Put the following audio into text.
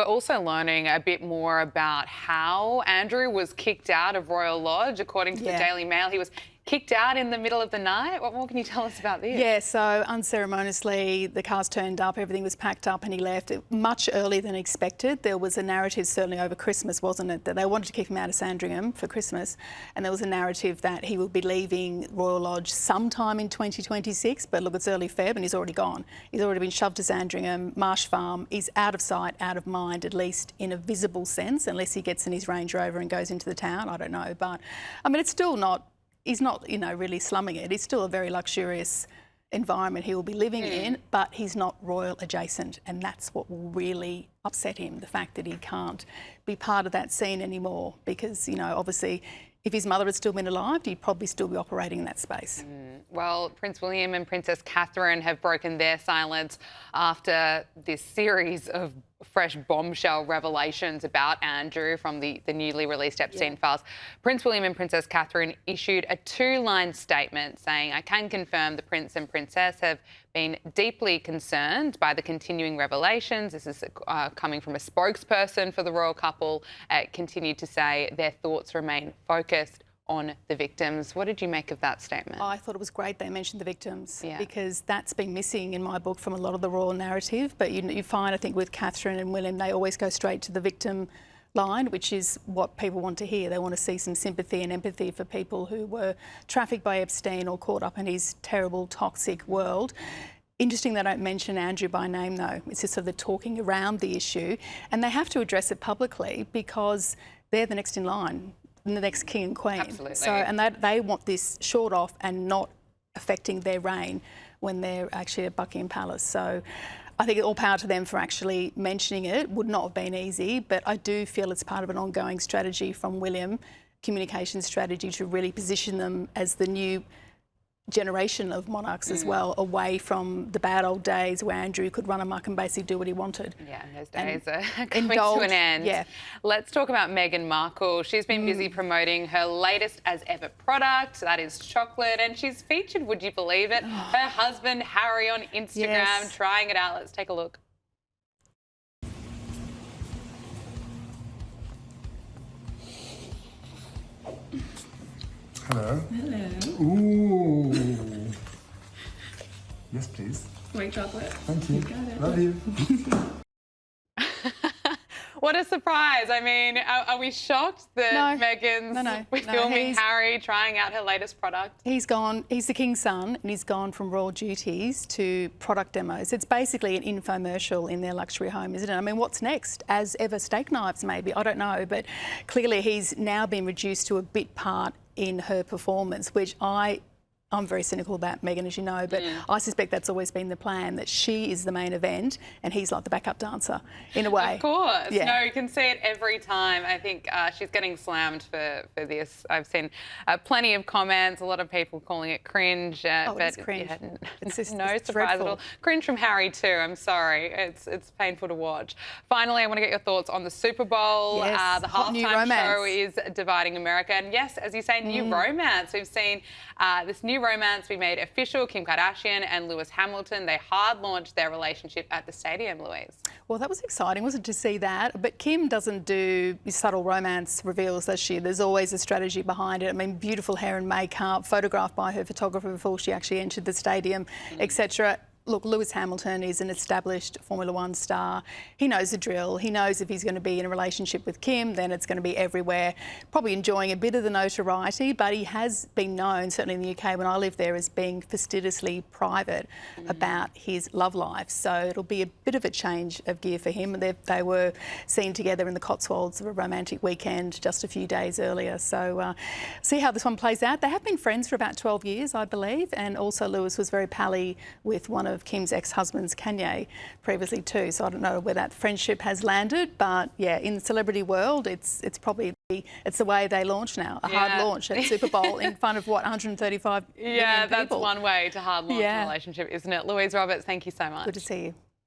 We're also learning a bit more about how Andrew was kicked out of Royal Lodge. According to the Daily Mail, he was kicked out in the middle of the night. What more can you tell us about this? Yeah, so unceremoniously, the cars turned up, everything was packed up and he left much earlier than expected. There was a narrative, certainly over Christmas, wasn't it, that they wanted to keep him out of Sandringham for Christmas, and there was a narrative that he will be leaving Royal Lodge sometime in 2026, but look, it's early Feb and he's already gone. He's already been shoved to Sandringham, Marsh Farm. He's out of sight, out of mind, at least in a visible sense, unless he gets in his Range Rover and goes into the town, I don't know. But, I mean, it's still not... He's not, really slumming it. It's still a very luxurious environment he will be living in, but he's not royal adjacent, and that's what will really upset him, the fact that he can't be part of that scene anymore because, obviously if his mother had still been alive, he'd probably still be operating in that space. Well, Prince William and Princess Catherine have broken their silence after this series of fresh bombshell revelations about Andrew from the newly released Epstein files. Prince William and Princess Catherine issued a 2-line statement saying, "I can confirm the Prince and Princess have been deeply concerned by the continuing revelations." This is coming from a spokesperson for the royal couple. Continued to say their thoughts remain focused on the victims. What did you make of that statement? I thought it was great they mentioned the victims because that's been missing in my book from a lot of the royal narrative. But you find, I think, with Catherine and William, they always go straight to the victim line, which is what people want to hear. They want to see some sympathy and empathy for people who were trafficked by Epstein or caught up in his terrible, toxic world. Interesting they don't mention Andrew by name, though. It's just sort of the talking around the issue. And they have to address it publicly because they're the next in line, the next king and queen. Absolutely. So, and they want this short off and not affecting their reign when they're actually at Buckingham Palace. So I think all power to them for actually mentioning it. Would not have been easy, but I do feel it's part of an ongoing strategy from William, communication strategy, to really position them as the new generation of monarchs as well, away from the bad old days where Andrew could run amok and basically do what he wanted. Yeah, and those days are coming to an end. Yeah. Let's talk about Meghan Markle. She's been busy promoting her latest as ever product, that is chocolate, and she's featured, would you believe it, her husband Harry on Instagram trying it out. Let's take a look. Hello. Hello. Ooh. Yes, please. White chocolate. Thank you. You got it. Love you. What a surprise. I mean, are we shocked that Meghan's filming Harry trying out her latest product? He's gone, he's the king's son, and he's gone from royal duties to product demos. It's basically an infomercial in their luxury home, isn't it? I mean, what's next? As ever, steak knives maybe, I don't know, but clearly he's now been reduced to a bit part in her performance, which I'm very cynical about Meghan, as you know, but I suspect that's always been the plan, that she is the main event and he's like the backup dancer, in a way. Of course. Yeah. No, you can see it every time. I think she's getting slammed for this. I've seen plenty of comments, a lot of people calling it cringe. But it's cringe. Yeah, it's just, no it's surprise dreadful. at all. Cringe from Harry too, I'm sorry. It's painful to watch. Finally, I want to get your thoughts on the Super Bowl. Yes, The hot new halftime romance show is dividing America. And yes, as you say, new romance. We've seen this new romance be made official. Kim Kardashian and Lewis Hamilton, they hard launched their relationship at the stadium, Louise. Well, that was exciting, wasn't it, to see that? But Kim doesn't do subtle romance reveals, does she? There's always a strategy behind it. I mean, beautiful hair and makeup, photographed by her photographer before she actually entered the stadium, etc. Look, Lewis Hamilton is an established Formula One star. He knows the drill. He knows if he's going to be in a relationship with Kim, then it's going to be everywhere, probably enjoying a bit of the notoriety, but he has been known, certainly in the UK when I lived there, as being fastidiously private about his love life. So it'll be a bit of a change of gear for him. They were seen together in the Cotswolds of a romantic weekend just a few days earlier. So see how this one plays out. They have been friends for about 12 years, I believe, and also Lewis was very pally with one of Kim's ex-husbands, Kanye, previously too. So I don't know where that friendship has landed, but yeah, in the celebrity world, it's probably it's the way they launch now, a hard launch at Super Bowl in front of what, 135 million people. That's one way to hard launch a relationship, isn't it? Louise Roberts, thank you so much. Good to see you.